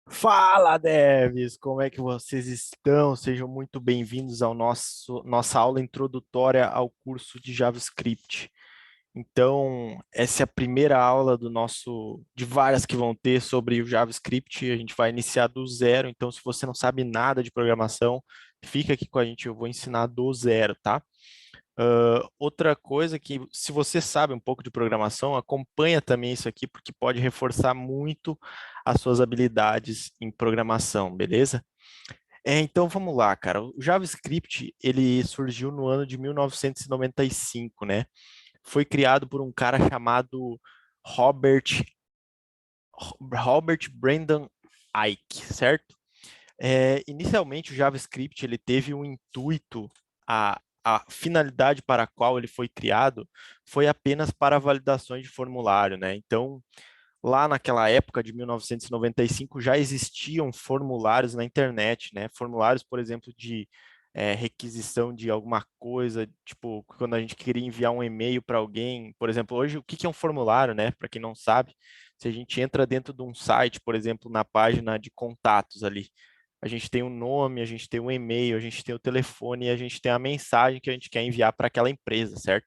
Fala, devs! Como é que vocês estão? Sejam muito bem-vindos ao nossa aula introdutória ao curso de JavaScript. Então, essa é a primeira aula de várias que vão ter sobre o JavaScript. A gente vai iniciar do zero. Então, se você não sabe nada de programação, fica aqui com a gente. Eu vou ensinar do zero, tá? Outra coisa que, se você sabe um pouco de programação, acompanha também isso aqui, porque pode reforçar muito as suas habilidades em programação, beleza? Então vamos lá, cara. O JavaScript, ele surgiu no ano de 1995, né? Foi criado por um cara chamado Robert, Robert Brandon Ike, certo? Inicialmente, o JavaScript ele teve um intuito, a finalidade para a qual ele foi criado foi apenas para validações de formulário, né? Então, lá naquela época de 1995 já existiam formulários na internet, né? Formulários, por exemplo, de requisição de alguma coisa, tipo, quando a gente queria enviar um e-mail para alguém, por exemplo, hoje o que que é um formulário, né? Para quem não sabe, se a gente entra dentro de um site, por exemplo, na página de contatos ali, a gente tem o nome, a gente tem o e-mail, a gente tem o telefone e a gente tem a mensagem que a gente quer enviar para aquela empresa, certo?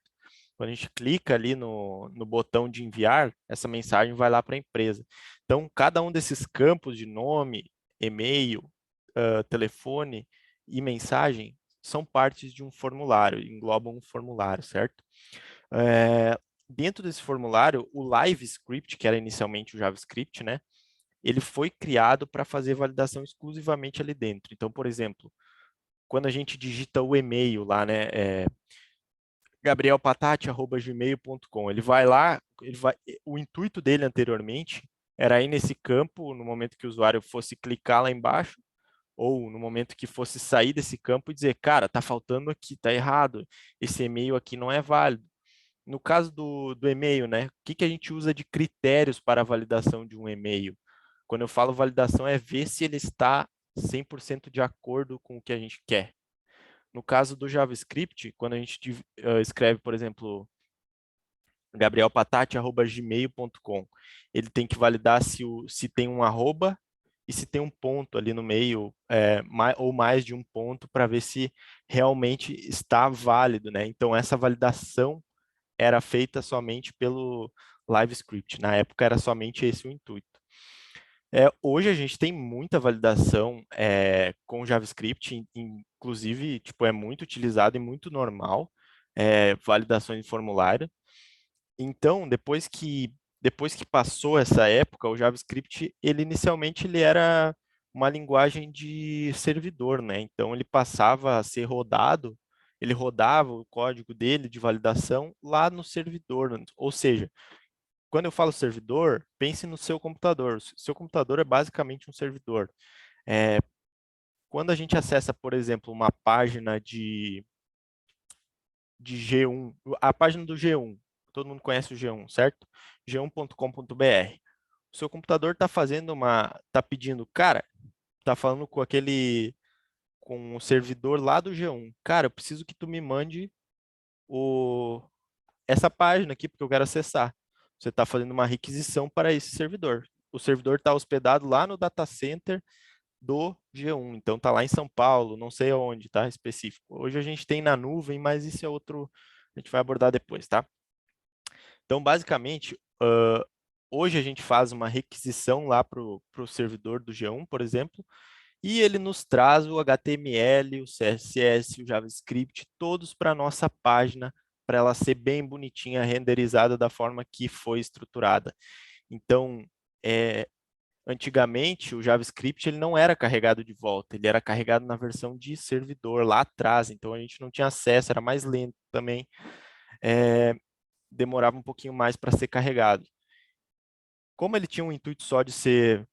Quando a gente clica ali no botão de enviar, essa mensagem vai lá para a empresa. Então, cada um desses campos de nome, e-mail, telefone e mensagem são partes de um formulário, englobam um formulário, certo? É, Dentro desse formulário, o Live Script, que era inicialmente o JavaScript, né? Ele foi criado para fazer validação exclusivamente ali dentro. Então, por exemplo, quando a gente digita o e-mail lá, né? gabrielpatati@gmail.com. Ele vai lá, o intuito dele anteriormente era ir nesse campo no momento que o usuário fosse clicar lá embaixo ou no momento que fosse sair desse campo e dizer, cara, tá faltando aqui, tá errado, esse e-mail aqui não é válido. No caso do e-mail, né? O que que a gente usa de critérios para a validação de um e-mail? Quando eu falo validação, é ver se ele está 100% de acordo com o que a gente quer. No caso do JavaScript, quando a gente escreve, por exemplo, gabrielpatati@gmail.com, ele tem que validar se tem um arroba e se tem um ponto ali no meio, ou mais de um ponto, para ver se realmente está válido, né? Então, essa validação era feita somente pelo LiveScript. Na época, era somente esse o intuito. Hoje a gente tem muita validação com JavaScript, inclusive, tipo, é muito utilizado e muito normal, validações de formulário. Então, depois que passou essa época, o JavaScript, ele era uma linguagem de servidor, né? Então, ele passava a ser rodado, ele rodava o código dele de validação lá no servidor. Ou seja, quando eu falo servidor, pense no seu computador. O seu computador é basicamente um servidor. É, Quando a gente acessa, por exemplo, uma página de G1, a página do G1, todo mundo conhece o G1, certo? G1.com.br. O seu computador está pedindo, cara, está falando com o servidor lá do G1. Cara, eu preciso que tu me mande o, essa página aqui, porque eu quero acessar. Você está fazendo uma requisição para esse servidor. O servidor está hospedado lá no data center do G1, então está lá em São Paulo, não sei aonde, tá? Específico. Hoje a gente tem na nuvem, mas isso é outro, a gente vai abordar depois, tá? Então, basicamente, hoje a gente faz uma requisição lá para o servidor do G1, por exemplo, e ele nos traz o HTML, o CSS, o JavaScript, todos para a nossa página, para ela ser bem bonitinha, renderizada da forma que foi estruturada. Então, é, antigamente, o JavaScript ele não era carregado de volta, ele era carregado na versão de servidor lá atrás, então a gente não tinha acesso, era mais lento também, é, demorava um pouquinho mais para ser carregado. Como ele tinha um intuito só de ser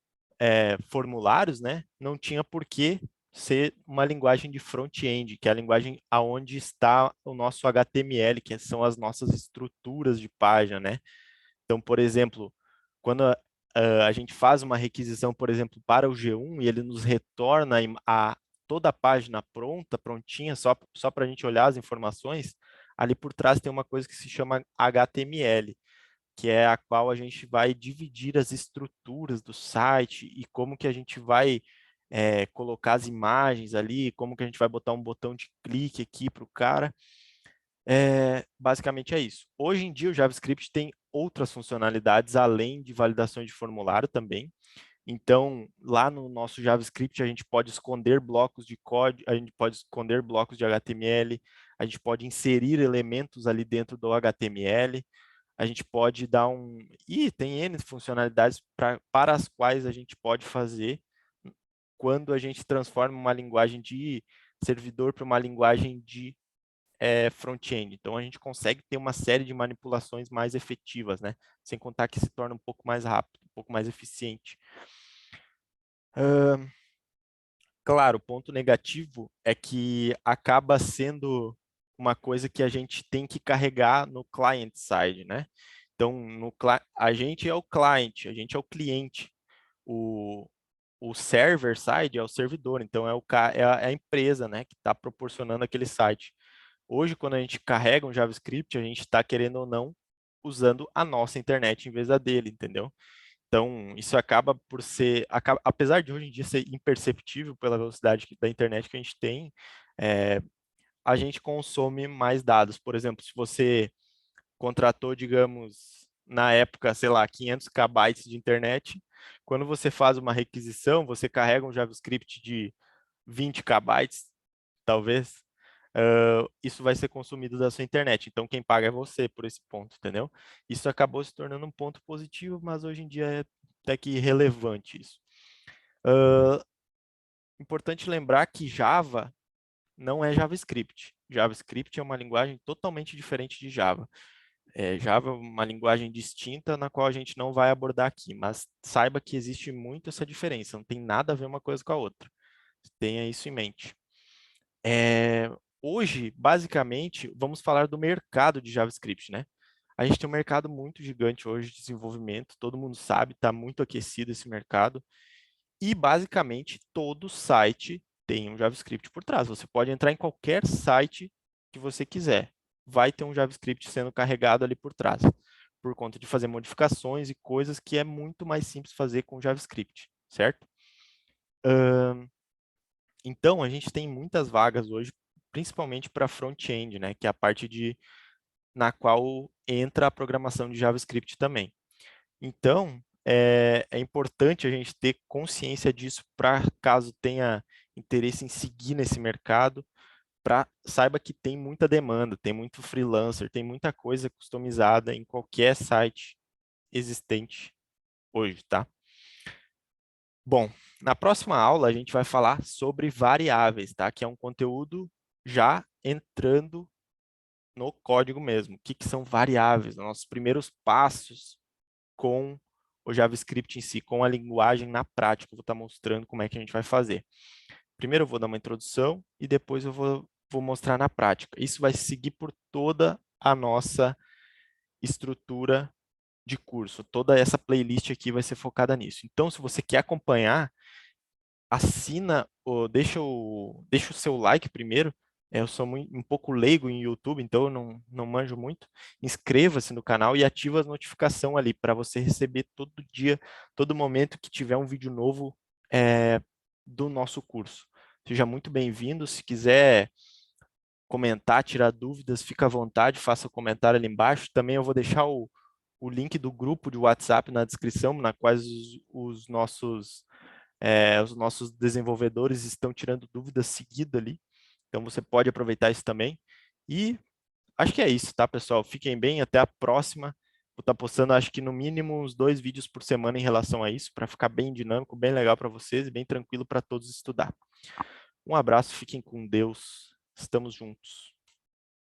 formulários, né, não tinha por que ser uma linguagem de front-end, que é a linguagem aonde está o nosso HTML, que são as nossas estruturas de página, né? Então, por exemplo, quando a gente faz uma requisição, por exemplo, para o G1 e ele nos retorna toda a página pronta, prontinha, só para a gente olhar as informações, ali por trás tem uma coisa que se chama HTML. que é a qual a gente vai dividir as estruturas do site e como que a gente vai colocar as imagens ali, como que a gente vai botar um botão de clique aqui para o cara. Basicamente é isso. Hoje em dia o JavaScript tem outras funcionalidades além de validações de formulário também. Então, lá no nosso JavaScript, a gente pode esconder blocos de código, a gente pode esconder blocos de HTML, a gente pode inserir elementos ali dentro do HTML, a gente pode dar um... E tem N funcionalidades para as quais a gente pode fazer quando a gente transforma uma linguagem de servidor para uma linguagem de front-end. Então, a gente consegue ter uma série de manipulações mais efetivas, né? Sem contar que se torna um pouco mais rápido, um pouco mais eficiente. Claro, o ponto negativo é que acaba sendo uma coisa que a gente tem que carregar no client side, né? Então, a gente é o client, a gente é o cliente. O server side é o servidor, então é a empresa, né, que está proporcionando aquele site. Hoje, quando a gente carrega um JavaScript, a gente está, querendo ou não, usando a nossa internet em vez da dele, entendeu? Então, isso acaba por ser, apesar de hoje em dia ser imperceptível pela velocidade da internet que a gente tem, a gente consome mais dados. Por exemplo, se você contratou, digamos, na época, sei lá, 500 KB de internet, quando você faz uma requisição, você carrega um JavaScript de 20 KB, talvez, isso vai ser consumido da sua internet. Então, quem paga é você por esse ponto, entendeu? Isso acabou se tornando um ponto positivo, mas hoje em dia é até que irrelevante isso. Importante lembrar que Java não é JavaScript. JavaScript é uma linguagem totalmente diferente de Java. Java é uma linguagem distinta na qual a gente não vai abordar aqui, mas saiba que existe muito essa diferença, não tem nada a ver uma coisa com a outra. Tenha isso em mente. Hoje, basicamente, vamos falar do mercado de JavaScript, né? A gente tem um mercado muito gigante hoje de desenvolvimento, todo mundo sabe, está muito aquecido esse mercado. E, basicamente, todo site tem um JavaScript por trás. Você pode entrar em qualquer site que você quiser. Vai ter um JavaScript sendo carregado ali por trás, por conta de fazer modificações e coisas que é muito mais simples fazer com JavaScript, certo? Então, a gente tem muitas vagas hoje, principalmente para front-end, né? Que é a parte na qual entra a programação de JavaScript também. Então, é importante a gente ter consciência disso para caso tenha interesse em seguir nesse mercado, saiba que tem muita demanda, tem muito freelancer, tem muita coisa customizada em qualquer site existente hoje, tá? Bom, na próxima aula a gente vai falar sobre variáveis, tá? Que é um conteúdo já entrando no código mesmo. O que são variáveis? Nossos primeiros passos com o JavaScript em si, com a linguagem na prática. Eu vou estar mostrando como é que a gente vai fazer. Primeiro eu vou dar uma introdução e depois eu vou mostrar na prática. Isso vai seguir por toda a nossa estrutura de curso. Toda essa playlist aqui vai ser focada nisso. Então, se você quer acompanhar, deixa o seu like primeiro. Eu sou um pouco leigo em YouTube, então eu não manjo muito. Inscreva-se no canal e ativa as notificações ali para você receber todo dia, todo momento que tiver um vídeo novo do nosso curso. Seja muito bem-vindo. Se quiser comentar, tirar dúvidas, fica à vontade, faça o comentário ali embaixo. Também eu vou deixar o link do grupo de WhatsApp na descrição, na qual os nossos desenvolvedores estão tirando dúvidas seguido ali. Então, você pode aproveitar isso também. E acho que é isso, tá, pessoal? Fiquem bem, até a próxima. Vou estar postando, acho que no mínimo, uns 2 vídeos por semana em relação a isso, para ficar bem dinâmico, bem legal para vocês e bem tranquilo para todos estudar. Um abraço, fiquem com Deus. Estamos juntos.